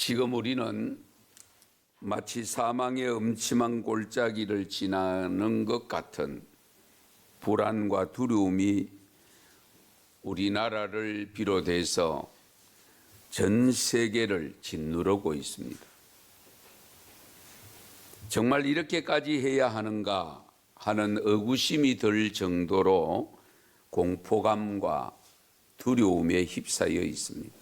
지금 우리는 마치 사망의 음침한 골짜기를 지나는 것 같은 불안과 두려움이 우리나라를 비롯해서 전 세계를 짓누르고 있습니다. 정말 이렇게까지 해야 하는가 하는 의구심이 들 정도로 공포감과 두려움에 휩싸여 있습니다.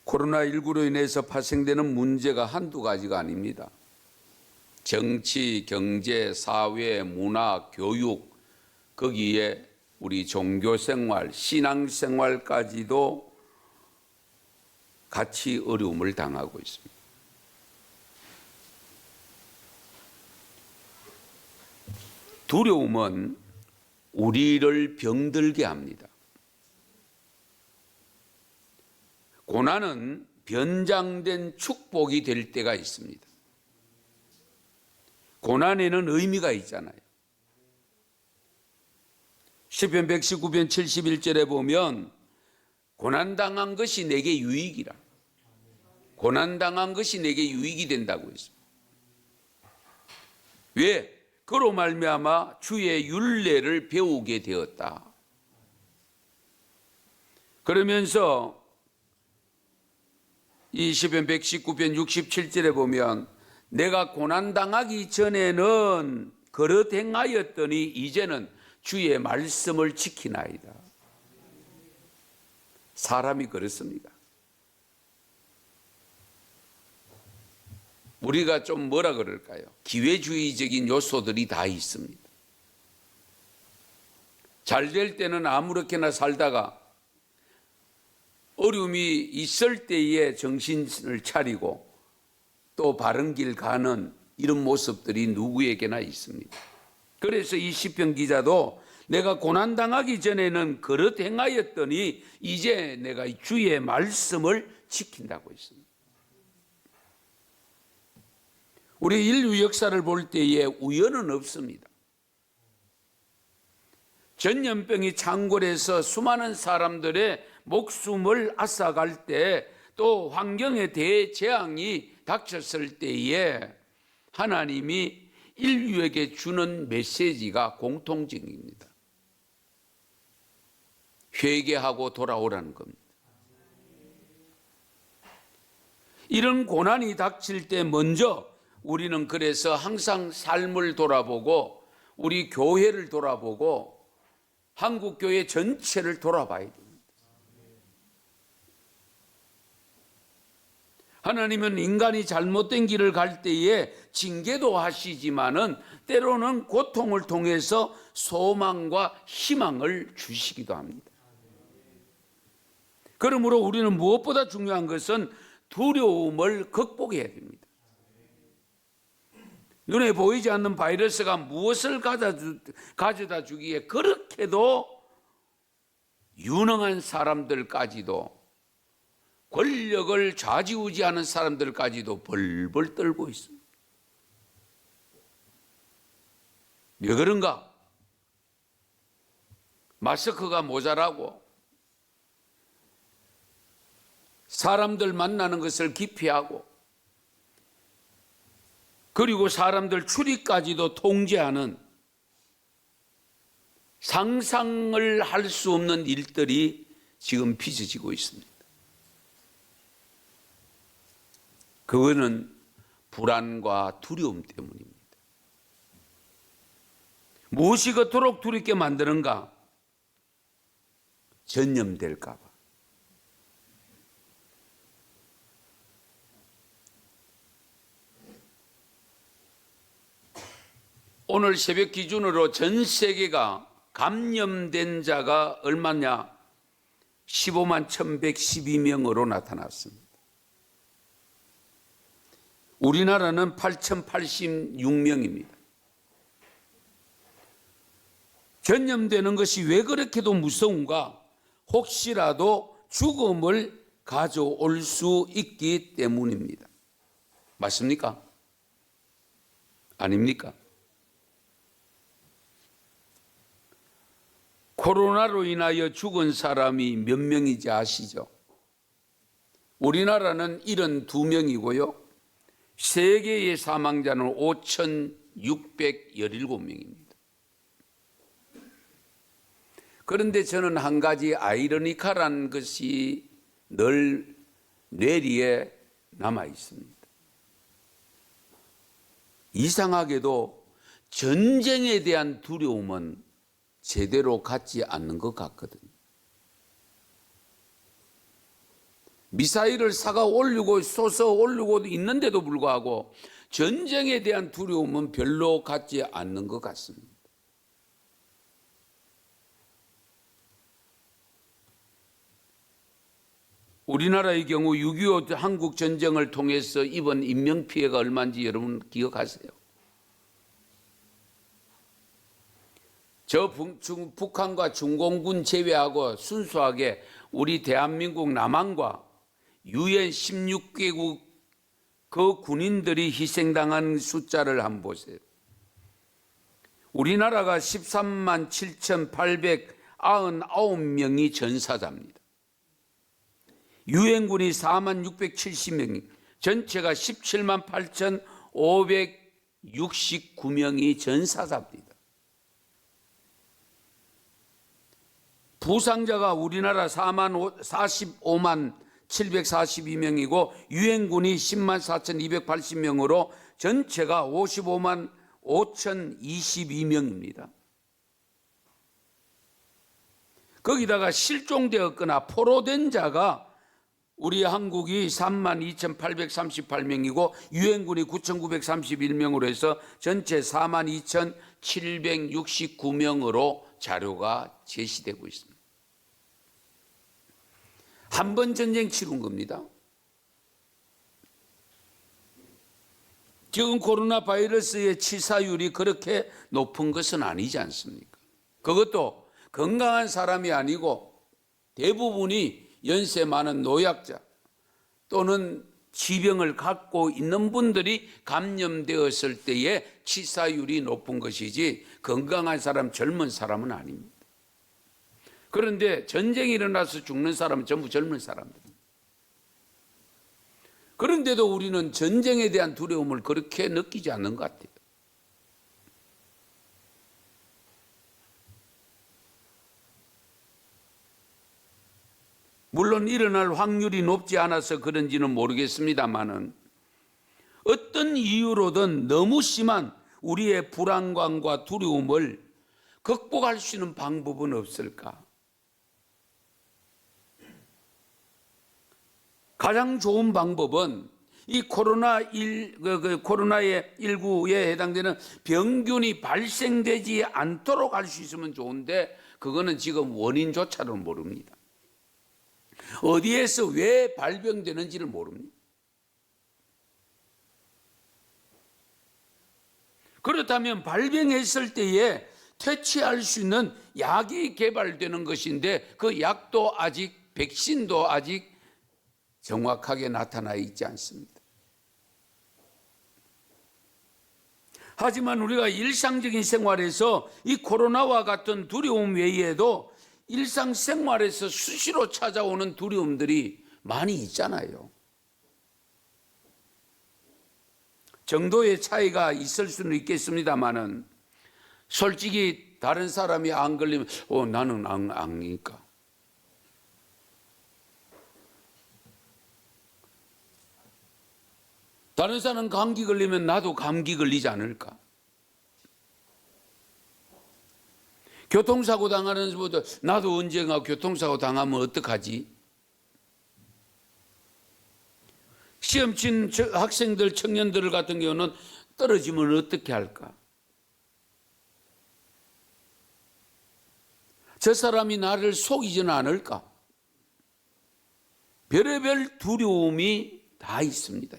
코로나19로 인해서 발생되는 문제가 한두 가지가 아닙니다. 정치, 경제, 사회, 문화, 교육, 거기에 우리 종교생활, 신앙생활까지도 같이 어려움을 당하고 있습니다. 두려움은 우리를 병들게 합니다. 고난은 변장된 축복이 될 때가 있습니다. 고난에는 의미가 있잖아요. 시편 119편 71절에 보면 고난당한 것이 내게 유익이라. 고난당한 것이 내게 유익이 된다고 했습니다. 왜? 그로 말미암아 주의 율례를 배우게 되었다. 그러면서 이 시편 119편 67절에 보면 내가 고난당하기 전에는 그릇 행하였더니 이제는 주의 말씀을 지키나이다. 사람이 그렇습니다. 우리가 좀 뭐라 그럴까요? 기회주의적인 요소들이 다 있습니다. 잘 될 때는 아무렇게나 살다가 어려움이 있을 때에 정신을 차리고 또 바른 길 가는 이런 모습들이 누구에게나 있습니다. 그래서 이 시편 기자도 내가 고난당하기 전에는 그릇 행하였더니 이제 내가 주의 말씀을 지킨다고 했습니다. 우리 인류 역사를 볼 때에 우연은 없습니다. 전염병이 창궐해서 수많은 사람들의 목숨을 앗아갈 때, 또 환경에 대재앙이 닥쳤을 때에 하나님이 인류에게 주는 메시지가 공통적입니다. 회개하고 돌아오라는 겁니다. 이런 고난이 닥칠 때 먼저 우리는 그래서 항상 삶을 돌아보고 우리 교회를 돌아보고 한국교회 전체를 돌아봐야 됩니다. 하나님은 인간이 잘못된 길을 갈 때에 징계도 하시지만은 때로는 고통을 통해서 소망과 희망을 주시기도 합니다. 그러므로 우리는 무엇보다 중요한 것은 두려움을 극복해야 됩니다. 눈에 보이지 않는 바이러스가 무엇을 가져다 주기에 그렇게도 유능한 사람들까지도 권력을 좌지우지하는 사람들까지도 벌벌 떨고 있습니다. 왜 그런가? 마스크가 모자라고 사람들 만나는 것을 기피하고 그리고 사람들 출입까지도 통제하는 상상을 할 수 없는 일들이 지금 빚어지고 있습니다. 그거는 불안과 두려움 때문입니다. 무엇이 그토록 두렵게 만드는가? 전염될까 봐. 오늘 새벽 기준으로 전 세계가 감염된 자가 얼마냐? 15만 1112명으로 나타났습니다. 우리나라는 8086명입니다. 전염되는 것이 왜 그렇게도 무서운가? 혹시라도 죽음을 가져올 수 있기 때문입니다. 맞습니까? 아닙니까? 코로나로 인하여 죽은 사람이 몇 명인지 아시죠? 우리나라는 72명이고요. 세계의 사망자는 5,617명입니다. 그런데 저는 한 가지 아이러니컬한 것이 늘 뇌리에 남아 있습니다. 이상하게도 전쟁에 대한 두려움은 제대로 갖지 않는 것 같거든요. 미사일을 쏴가 올리고 쏘서 올리고 있는데도 불구하고 전쟁에 대한 두려움은 별로 갖지 않는 것 같습니다. 우리나라의 경우 6.25 한국 전쟁을 통해서 입은 인명피해가 얼마인지 여러분 기억하세요? 북한과 중공군 제외하고 순수하게 우리 대한민국 남한과 UN 16개국 그 군인들이 희생당한 숫자를 한번 보세요. 우리나라가 13만 7,899명이 전사자입니다. 유엔군이 4만 670명, 전체가 17만 8,569명이 전사자입니다. 부상자가 우리나라 45만 742명이고 유엔군이 10만 4,280명으로 전체가 55만 5,022명입니다. 거기다가 실종되었거나 포로된 자가 우리 한국이 3만 2,838명이고 유엔군이 9,931명으로 해서 전체 4만 2,769명으로 자료가 제시되고 있습니다. 한 번 전쟁 치른 겁니다. 지금 코로나 바이러스의 치사율이 그렇게 높은 것은 아니지 않습니까? 그것도 건강한 사람이 아니고 대부분이 연세 많은 노약자 또는 지병을 갖고 있는 분들이 감염되었을 때의 치사율이 높은 것이지 건강한 사람, 젊은 사람은 아닙니다. 그런데 전쟁이 일어나서 죽는 사람은 전부 젊은 사람들입니다. 그런데도 우리는 전쟁에 대한 두려움을 그렇게 느끼지 않는 것 같아요. 물론 일어날 확률이 높지 않아서 그런지는 모르겠습니다만은 어떤 이유로든 너무 심한 우리의 불안감과 두려움을 극복할 수 있는 방법은 없을까? 가장 좋은 방법은 이 코로나의 19에 해당되는 병균이 발생되지 않도록 할 수 있으면 좋은데 그거는 지금 원인조차도 모릅니다. 어디에서 왜 발병되는지를 모릅니다. 그렇다면 발병했을 때에 퇴치할 수 있는 약이 개발되는 것인데 그 약도 아직 백신도 아직 정확하게 나타나 있지 않습니다. 하지만 우리가 일상적인 생활에서 이 코로나와 같은 두려움 외에도 일상생활에서 수시로 찾아오는 두려움들이 많이 있잖아요. 정도의 차이가 있을 수는 있겠습니다만은 솔직히 다른 사람이 안 걸리면 나는 아니니까. 다른 사람은 감기 걸리면 나도 감기 걸리지 않을까? 교통사고 당하는 분들 나도 언젠가 교통사고 당하면 어떡하지? 시험 친 학생들, 청년들 같은 경우는 떨어지면 어떻게 할까? 저 사람이 나를 속이지는 않을까? 별의별 두려움이 다 있습니다.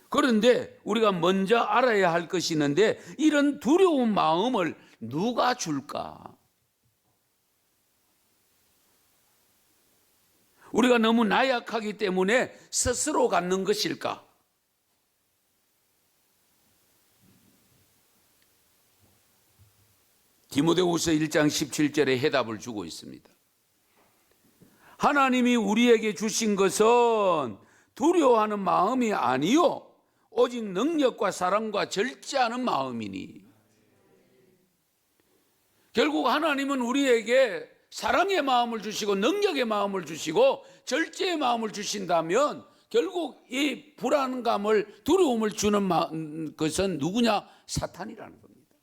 그런데 우리가 먼저 알아야 할 것이 있는데 이런 두려운 마음을 누가 줄까? 우리가 너무 나약하기 때문에 스스로 갖는 것일까? 디모데후서 1장 17절에 해답을 주고 있습니다. 하나님이 우리에게 주신 것은 두려워하는 마음이 아니요 오직 능력과 사랑과 절제하는 마음이니. 결국 하나님은 우리에게 사랑의 마음을 주시고 능력의 마음을 주시고 절제의 마음을 주신다면 결국 이 불안감을, 두려움을 주는 것은 누구냐? 사탄이라는 겁니다.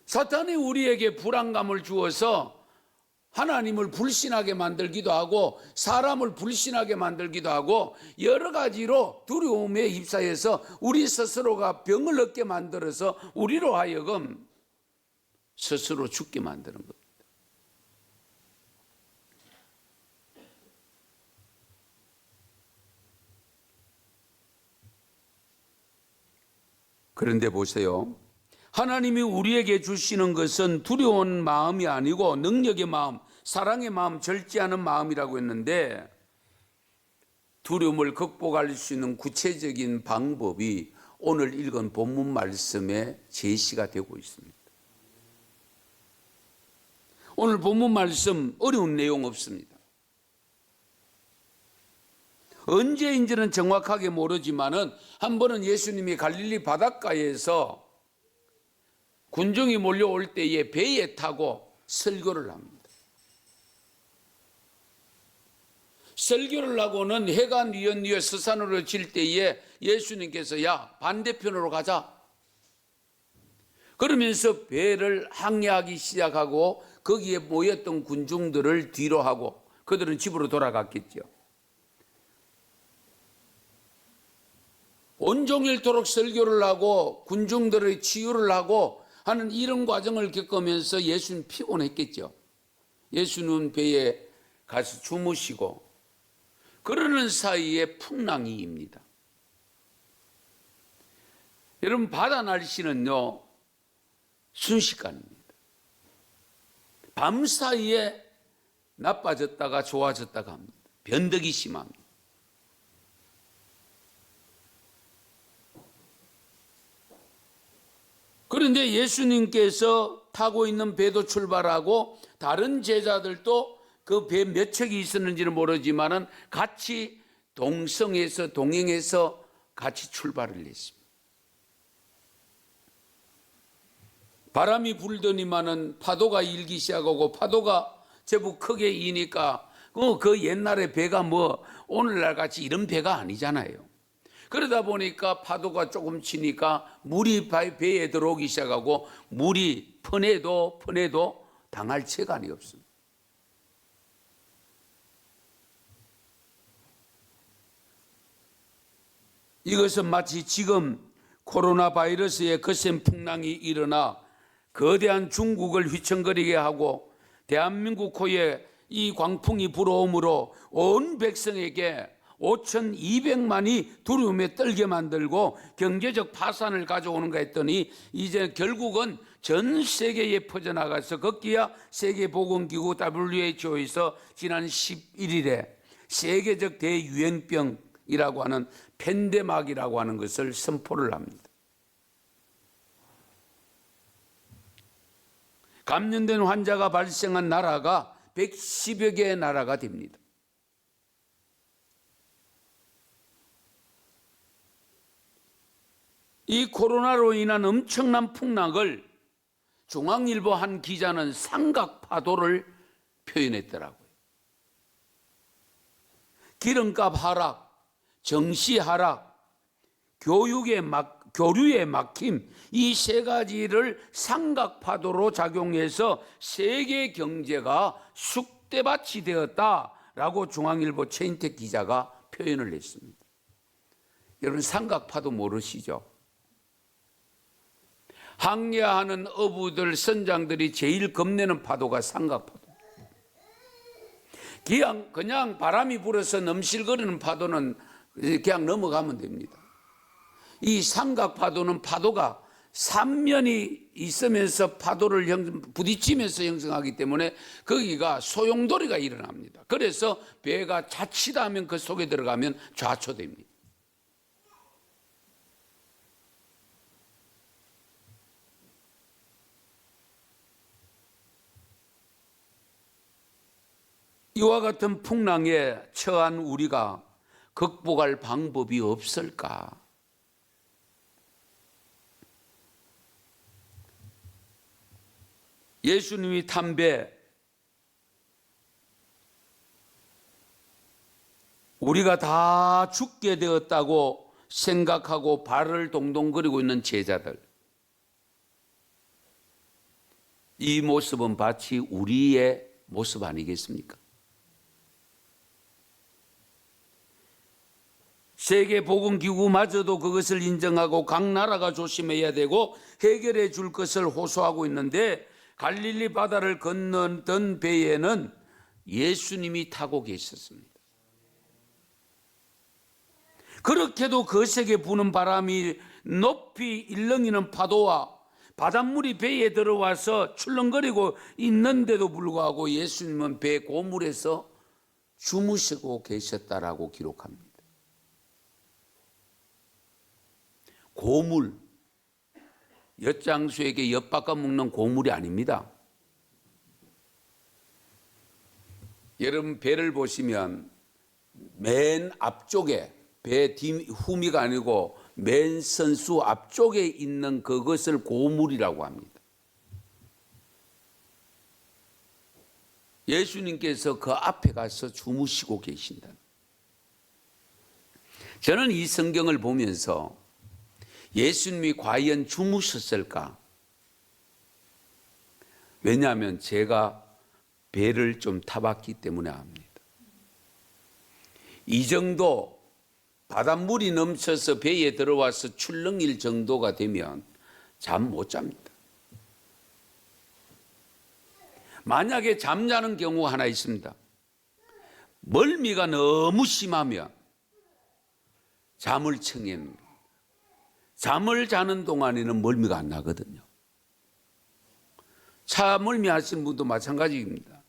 사탄이 우리에게 불안감을 주어서 하나님을 불신하게 만들기도 하고 사람을 불신하게 만들기도 하고 여러 가지로 두려움에 휩싸여서 우리 스스로가 병을 얻게 만들어서 우리로 하여금 스스로 죽게 만드는 겁니다. 그런데 보세요. 하나님이 우리에게 주시는 것은 두려운 마음이 아니고 능력의 마음, 사랑의 마음, 절제하는 마음이라고 했는데 두려움을 극복할 수 있는 구체적인 방법이 오늘 읽은 본문 말씀에 제시가 되고 있습니다. 오늘 본문 말씀 어려운 내용 없습니다. 언제인지는 정확하게 모르지만은 한 번은 예수님이 갈릴리 바닷가에서 군중이 몰려올 때에 배에 타고 설교를 합니다. 설교를 하고는 해가 뉘엿뉘엿 서산으로 질 때에 예수님께서 야 반대편으로 가자 그러면서 배를 항해하기 시작하고 거기에 모였던 군중들을 뒤로 하고 그들은 집으로 돌아갔겠죠. 온종일토록 설교를 하고 군중들의 치유를 하고 하는 이런 과정을 겪으면서 예수는 피곤했겠죠. 예수는 배에 가서 주무시고 그러는 사이에 풍랑이입니다. 여러분 바다 날씨는요 순식간입니다. 밤 사이에 나빠졌다가 좋아졌다가 합니다. 변덕이 심합니다. 그런데 예수님께서 타고 있는 배도 출발하고 다른 제자들도 그 배 몇 척이 있었는지는 모르지만은 같이 동행해서 같이 출발을 했습니다. 바람이 불더니만은 파도가 일기 시작하고 파도가 제법 크게 이니까 그 옛날에 배가 뭐 오늘날 같이 이런 배가 아니잖아요. 그러다 보니까 파도가 조금 치니까 물이 배에 들어오기 시작하고 물이 퍼내도 당할 채간이 없습니다. 이것은 마치 지금 코로나 바이러스의 거센 풍랑이 일어나 거대한 중국을 휘청거리게 하고 대한민국 코에 이 광풍이 불어오므로 온 백성에게 5,200만이 두려움에 떨게 만들고 경제적 파산을 가져오는가 했더니 이제 결국은 전 세계에 퍼져나가서 거기야 세계보건기구 WHO에서 지난 11일에 세계적 대유행병이라고 하는 팬데믹이라고 하는 것을 선포를 합니다. 감염된 환자가 발생한 나라가 110여 개의 나라가 됩니다. 이 코로나로 인한 엄청난 풍랑을 중앙일보 한 기자는 삼각파도를 표현했더라고요. 기름값 하락, 정시 하락, 교류의 막힘 이 세 가지를 삼각파도로 작용해서 세계 경제가 쑥대밭이 되었다라고 중앙일보 최인택 기자가 표현을 했습니다. 여러분 삼각파도 모르시죠? 항해하는 어부들, 선장들이 제일 겁내는 파도가 삼각파도. 그냥 바람이 불어서 넘실거리는 파도는 그냥 넘어가면 됩니다. 이 삼각파도는 파도가 삼면이 있으면서 파도를 부딪히면서 형성하기 때문에 거기가 소용돌이가 일어납니다. 그래서 배가 자칫하면 그 속에 들어가면 좌초됩니다. 이와 같은 풍랑에 처한 우리가 극복할 방법이 없을까? 예수님이 탄 배, 우리가 다 죽게 되었다고 생각하고 발을 동동거리고 있는 제자들, 이 모습은 마치 우리의 모습 아니겠습니까? 세계보건기구마저도 그것을 인정하고 각 나라가 조심해야 되고 해결해 줄 것을 호소하고 있는데, 갈릴리 바다를 건너던 배에는 예수님이 타고 계셨습니다. 그렇게도 거세게 부는 바람이, 높이 일렁이는 파도와 바닷물이 배에 들어와서 출렁거리고 있는데도 불구하고 예수님은 배 고물에서 주무시고 계셨다라고 기록합니다. 고물, 엿장수에게 엿바꿔 먹는 고물이 아닙니다. 여러분, 배를 보시면 맨 앞쪽에, 배 후미가 아니고 맨 선수 앞쪽에 있는 그것을 고물이라고 합니다. 예수님께서 그 앞에 가서 주무시고 계신다. 저는 이 성경을 보면서 예수님이 과연 주무셨을까? 왜냐하면 제가 배를 좀 타봤기 때문에 압니다. 이 정도 바닷물이 넘쳐서 배에 들어와서 출렁일 정도가 되면 잠 못 잡니다. 만약에 잠자는 경우가 하나 있습니다. 멀미가 너무 심하면 잠을 청해냅니다. 잠을 자는 동안에는 멀미가 안 나거든요. 차멀미 하시는 분도 마찬가지입니다.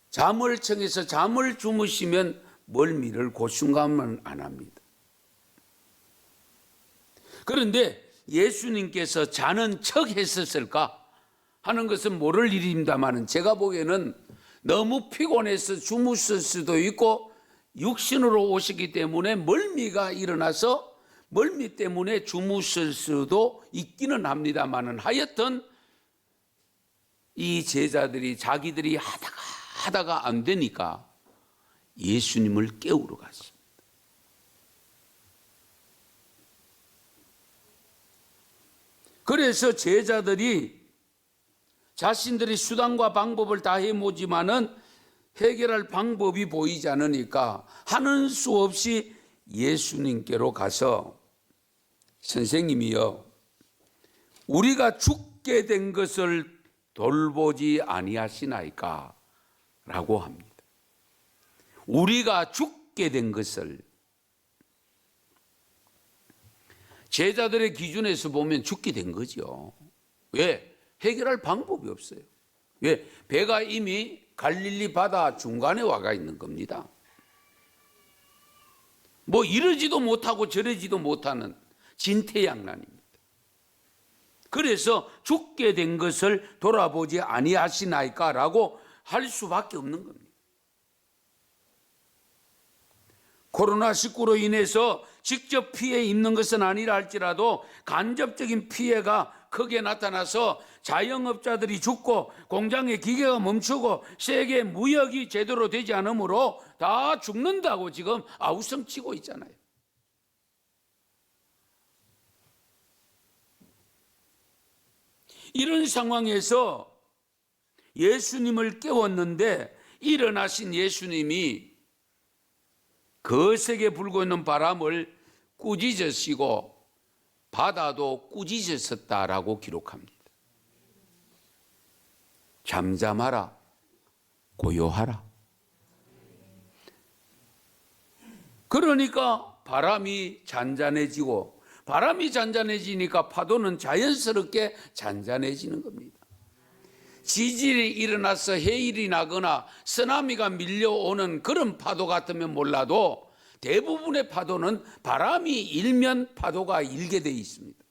잠을 청해서 잠을 주무시면 멀미를 그 순간만 안 합니다. 그런데 예수님께서 자는 척 했었을까 하는 것은 모를 일입니다만, 제가 보기에는 너무 피곤해서 주무실 수도 있고 육신으로 오시기 때문에 멀미가 일어나서 멀미 때문에 주무실 수도 있기는 합니다만, 하여튼 이 제자들이 자기들이 하다가 안 되니까 예수님을 깨우러 갔습니다. 그래서 제자들이 자신들이 수단과 방법을 다 해보지만은 해결할 방법이 보이지 않으니까 하는 수 없이 예수님께로 가서, 선생님이여, 우리가 죽게 된 것을 돌보지 아니하시나이까? 라고 합니다. 우리가 죽게 된 것을, 제자들의 기준에서 보면 죽게 된 거죠. 왜? 해결할 방법이 없어요. 왜? 배가 이미 갈릴리 바다 중간에 와가 있는 겁니다. 뭐 이러지도 못하고 저러지도 못하는 진퇴양난입니다. 그래서 죽게 된 것을 돌아보지 아니하시나이까? 라고 할 수밖에 없는 겁니다. 코로나19로 인해서 직접 피해 입는 것은 아니라 할지라도 간접적인 피해가 크게 나타나서 자영업자들이 죽고 공장의 기계가 멈추고 세계 무역이 제대로 되지 않으므로 다 죽는다고 지금 아우성치고 있잖아요. 이런 상황에서 예수님을 깨웠는데, 일어나신 예수님이 거세게 불고 있는 바람을 꾸짖으시고 바다도 꾸짖으셨다라고 기록합니다. 잠잠하라, 고요하라. 그러니까 바람이 잔잔해지고, 바람이 잔잔해지니까 파도는 자연스럽게 잔잔해지는 겁니다. 지진이 일어나서 해일이 나거나 쓰나미가 밀려오는 그런 파도 같으면 몰라도 대부분의 파도는 바람이 일면 파도가 일게 되어 있습니다.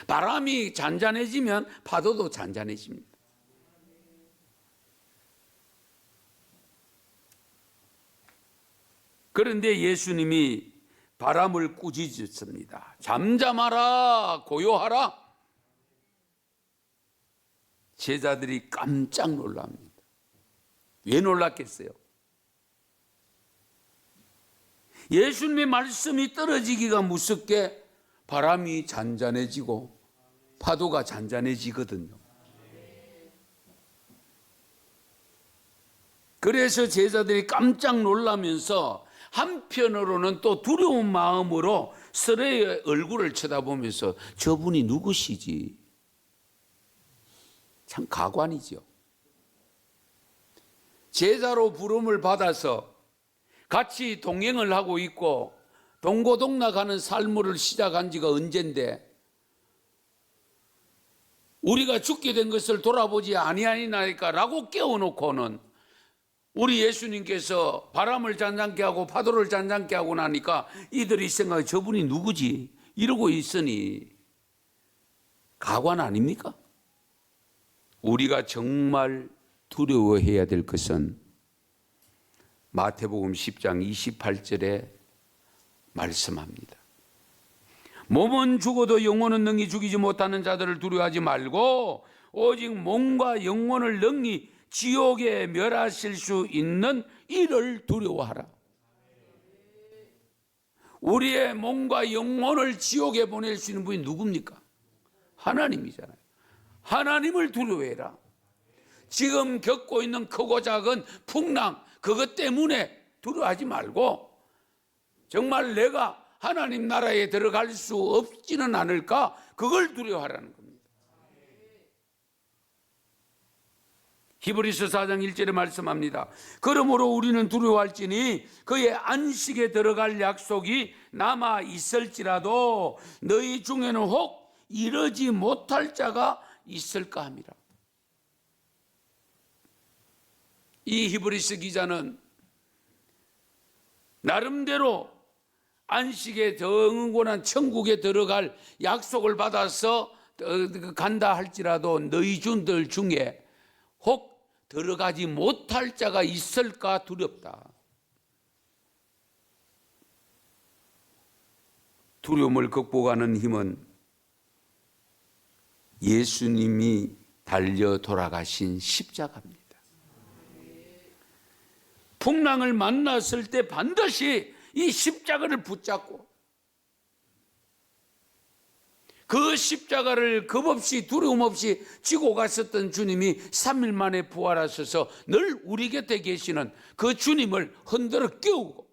바람이 잔잔해지면 파도도 잔잔해집니다. 그런데 예수님이 바람을 꾸짖었습니다. 잠잠하라, 고요하라. 제자들이 깜짝 놀랍니다. 왜 놀랐겠어요? 예수님의 말씀이 떨어지기가 무섭게 바람이 잔잔해지고 파도가 잔잔해지거든요. 그래서 제자들이 깜짝 놀라면서 한편으로는 또 두려운 마음으로 서로의 얼굴을 쳐다보면서 저분이 누구시지? 참 가관이죠. 제자로 부름을 받아서 같이 동행을 하고 있고 동고동락하는 삶을 시작한 지가 언젠데 우리가 죽게 된 것을 돌아보지 아니하니까 라고 깨워놓고는 우리 예수님께서 바람을 잔잔케 하고 파도를 잔잔케 하고 나니까 이들이 생각해 저분이 누구지? 이러고 있으니 가관 아닙니까? 우리가 정말 두려워해야 될 것은 마태복음 10장 28절에 말씀합니다. 몸은 죽어도 영혼은 능히 죽이지 못하는 자들을 두려워하지 말고 오직 몸과 영혼을 능히 지옥에 멸하실 수 있는 이를 두려워하라. 우리의 몸과 영혼을 지옥에 보낼 수 있는 분이 누굽니까? 하나님이잖아요. 하나님을 두려워해라. 지금 겪고 있는 크고 작은 풍랑 그것 때문에 두려워하지 말고 정말 내가 하나님 나라에 들어갈 수 없지는 않을까? 그걸 두려워하라는 겁니다. 히브리서 4장 1절에 말씀합니다. 그러므로 우리는 두려워할지니 그의 안식에 들어갈 약속이 남아 있을지라도 너희 중에는 혹 이르지 못할 자가 있을까 함이라. 이 히브리서 기자는 나름대로 안식에 영원한 천국에 들어갈 약속을 받아서 간다 할지라도 너희 준들 중에 혹 들어가지 못할 자가 있을까 두렵다. 두려움을 극복하는 힘은 예수님이 달려 돌아가신 십자가입니다. 풍랑을 만났을 때 반드시 이 십자가를 붙잡고 그 십자가를 겁없이 두려움 없이 지고 갔었던 주님이 3일 만에 부활하셔서 늘 우리 곁에 계시는 그 주님을 흔들어 깨우고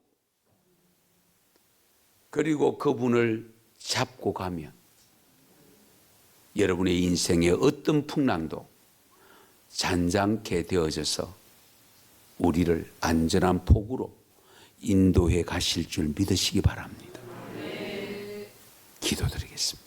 그리고 그분을 잡고 가면 여러분의 인생의 어떤 풍랑도 잔잔케 되어져서 우리를 안전한 폭으로 인도해 가실 줄 믿으시기 바랍니다. 기도드리겠습니다.